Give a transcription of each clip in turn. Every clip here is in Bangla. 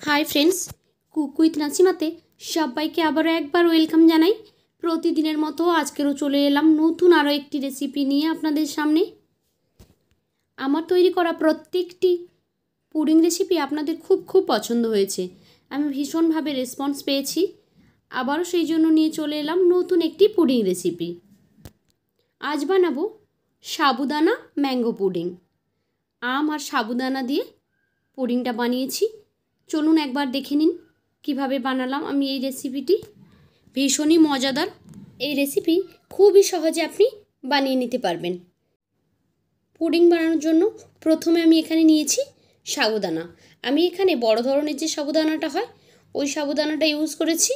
হাই ফ্রেন্ডস, কুক উইথ নাসিমাতে সবাইকে আবারও একবার ওয়েলকাম জানাই। প্রতিদিনের মতো আজকেরও চলে এলাম নতুন আরও একটি রেসিপি নিয়ে আপনাদের সামনে। আমার তৈরি করা প্রত্যেকটি পুডিং রেসিপি আপনাদের খুব পছন্দ হয়েছে। আমি ভীষণভাবে রেসপন্স পেয়েছি। আবারও সেই জন্য নিয়ে চলে এলাম নতুন একটি পুডিং রেসিপি। আজ বানাবো সাবুদানা ম্যাঙ্গো পুডিং। আম আর সাবুদানা দিয়ে পুডিংটা বানিয়েছি। চলুন একবার দেখে নিন কিভাবে বানালাম আমি এই রেসিপিটি। ভীষণই মজাদার এই রেসিপি, খুবই সহজে আপনি বানিয়ে নিতে পারবেন। পুডিং বানানোর জন্য প্রথমে আমি এখানে নিয়েছি সাবুদানা। আমি এখানে বড় ধরনের যে সাবুদানাটা হয় ওই সাবুদানাটা ইউজ করেছি।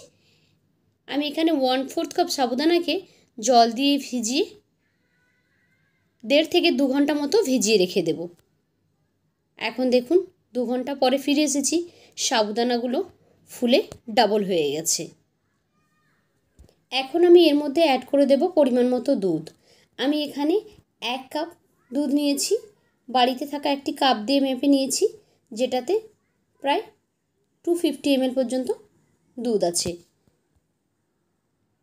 আমি এখানে 1/4 কাপ সাবুদানাকে জল দিয়ে ভিজিয়ে 1.5 থেকে 2 ঘন্টা মতো ভিজিয়ে রেখে দেব। এখন দেখুন 2 ঘন্টা পরে ফিরে এসেছি। সাবুদানাগুলো ফুলে ডাবল হয়ে গেছে। এখন আমি এর মধ্যে অ্যাড করে দেব পরিমাণ মতো দুধ। আমি এখানে 1 কাপ দুধ নিয়েছি। বাড়িতে থাকা একটি কাপ দিয়ে মেপে নিয়েছি, যেটাতে প্রায় 250 ml পর্যন্ত দুধ আছে।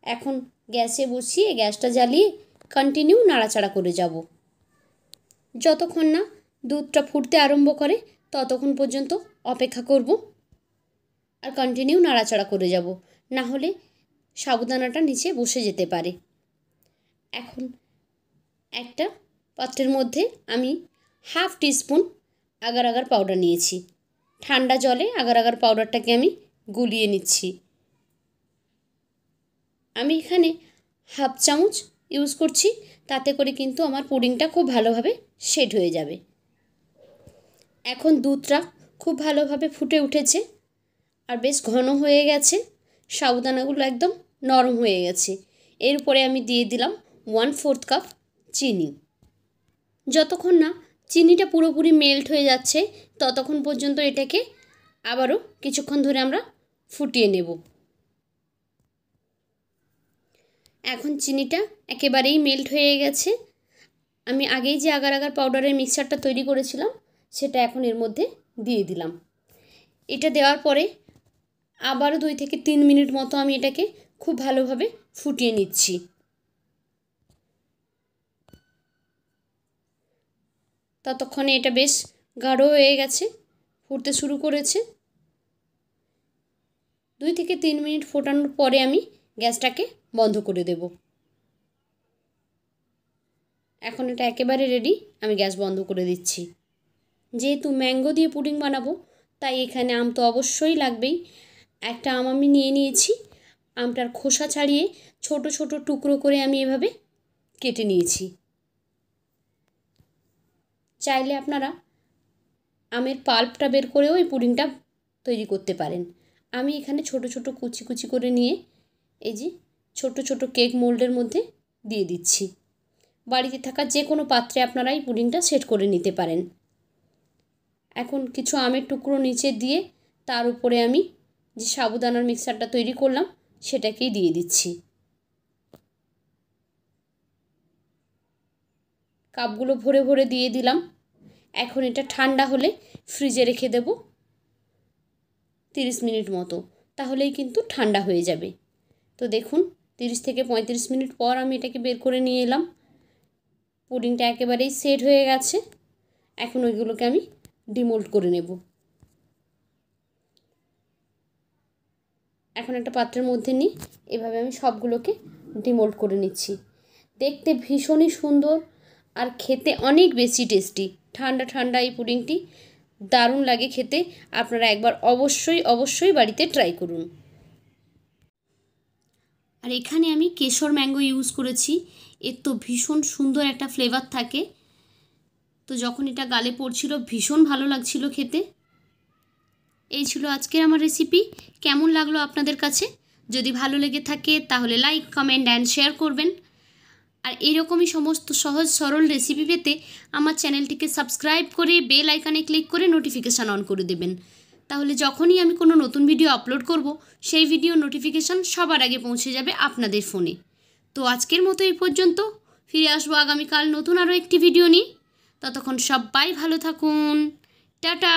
এখন গ্যাসে বসিয়ে গ্যাসটা জ্বালিয়ে কন্টিনিউ নাড়াচাড়া করে যাব। যতক্ষণ না দুধটা ফুটতে আরম্ভ করে ততক্ষণ পর্যন্ত অপেক্ষা করব আর কন্টিনিউ নাড়াচাড়া করে যাব, না হলে সাবুদানাটা নিচে বসে যেতে পারে। এখন একটা পাত্রের মধ্যে আমি 1/2 টিস্পুন আগার আগার পাউডার নিয়েছি। ঠান্ডা জলে আগার আগার পাউডারটাকে আমি গুলিয়ে নিচ্ছি। আমি এখানে 1/2 চামচ ইউজ করছি, তাতে করে কিন্তু আমার পুডিংটা খুব ভালোভাবে সেট হয়ে যাবে। এখন দুধটা খুব ভালোভাবে ফুটে উঠেছে আর বেশ ঘন হয়ে গেছে। সাবুদানাগুলো একদম নরম হয়ে গেছে। এরপরে আমি দিয়ে দিলাম 1/4 কাপ চিনি। যতক্ষণ না চিনিটা পুরোপুরি মেল্ট হয়ে যাচ্ছে ততক্ষণ পর্যন্ত এটাকে আবারও কিছুক্ষণ ধরে আমরা ফুটিয়ে নেব। এখন চিনিটা একেবারেই মেল্ট হয়ে গেছে। আমি আগেই যে আগার আগার পাউডারের মিক্সচারটা তৈরি করেছিলাম সেটা এখন এর মধ্যে দিয়ে দিলাম। এটা দেওয়ার পরে আবারও 2 থেকে 3 মিনিট মতো আমি এটাকে খুব ভালোভাবে ফুটিয়ে নিচ্ছি। ততক্ষণে এটা বেশ গাঢ় হয়ে গেছে, ফুটতে শুরু করেছে। 2 থেকে 3 মিনিট ফোটানোর পরে আমি গ্যাসটাকে বন্ধ করে দেব। এখন এটা একেবারে রেডি। আমি গ্যাস বন্ধ করে দিচ্ছি। যেহেতু ম্যাঙ্গো দিয়ে পুডিং বানাবো তাই এখানে আম তো অবশ্যই লাগবেই। একটা আম আমি নিয়ে নিয়েছি। আমটার খোসা ছাড়িয়ে ছোট ছোট টুকরো করে আমি এভাবে কেটে নিয়েছি। চাইলে আপনারা আমের পাল্পটা বের করেও এই পুডিংটা তৈরি করতে পারেন। আমি এখানে ছোট ছোট কুচি কুচি করে নিয়ে এই যে ছোট ছোট কেক মোল্ডের মধ্যে দিয়ে দিচ্ছি। বাড়িতে থাকা যে কোনো পাত্রে আপনারা এই পুডিংটা সেট করে নিতে পারেন। এখন কিছু আমের টুকরো নিচে দিয়ে তার উপরে আমি যে সাবুদানার মিক্সচারটা তৈরি করলাম সেটাকেই দিয়ে দিচ্ছি। কাপগুলো ভরে ভরে দিয়ে দিলাম। এখন এটা ঠান্ডা হলে ফ্রিজে রেখে দেব 30 মিনিট মতো, তাহলেই কিন্তু ঠান্ডা হয়ে যাবে। তো দেখুন 30 থেকে 35 মিনিট পর আমি এটাকে বের করে নিয়ে এলাম। পুডিংটা একেবারেই সেট হয়ে গেছে। এখন ওইগুলোকে আমি ডিমোল্ড করে নেব। এখন একটা পাত্রের মধ্যে নিয়ে এভাবে আমি সবগুলোকে ডিমোল্ড করে নিচ্ছি। দেখতে ভীষণই সুন্দর আর খেতে অনেক বেশি টেস্টি। ঠান্ডা ঠান্ডা এই পুডিংটি দারুণ লাগে খেতে। আপনারা একবার অবশ্যই বাড়িতে ট্রাই করুন। আর এখানে আমি কেশর ম্যাঙ্গো ইউজ করেছি। এর তো ভীষণ সুন্দর একটা ফ্লেভার থাকে। তো যখন এটা গালে পড়ছিল ভীষণ ভালো লাগছিল খেতে। এই ছিল আজকের আমার রেসিপি। কেমন লাগলো আপনাদের কাছে? যদি ভালো লেগে থাকে তাহলে লাইক, কমেন্ট অ্যান্ড শেয়ার করবেন। আর এইরকমই সমস্ত সহজ সরল রেসিপি পেতে আমার চ্যানেলটিকে সাবস্ক্রাইব করে বেল আইকনে ক্লিক করে নোটিফিকেশান অন করে দেবেন। তাহলে যখনই আমি কোনো নতুন ভিডিও আপলোড করব সেই ভিডিও নোটিফিকেশান সবার আগে পৌঁছে যাবে আপনাদের ফোনে। তো আজকের মতো এই পর্যন্ত। ফিরে আসবো আগামীকাল নতুন আরও একটি ভিডিও নিয়ে। ততক্ষণ সবাই ভালো থাকুন। টাটা।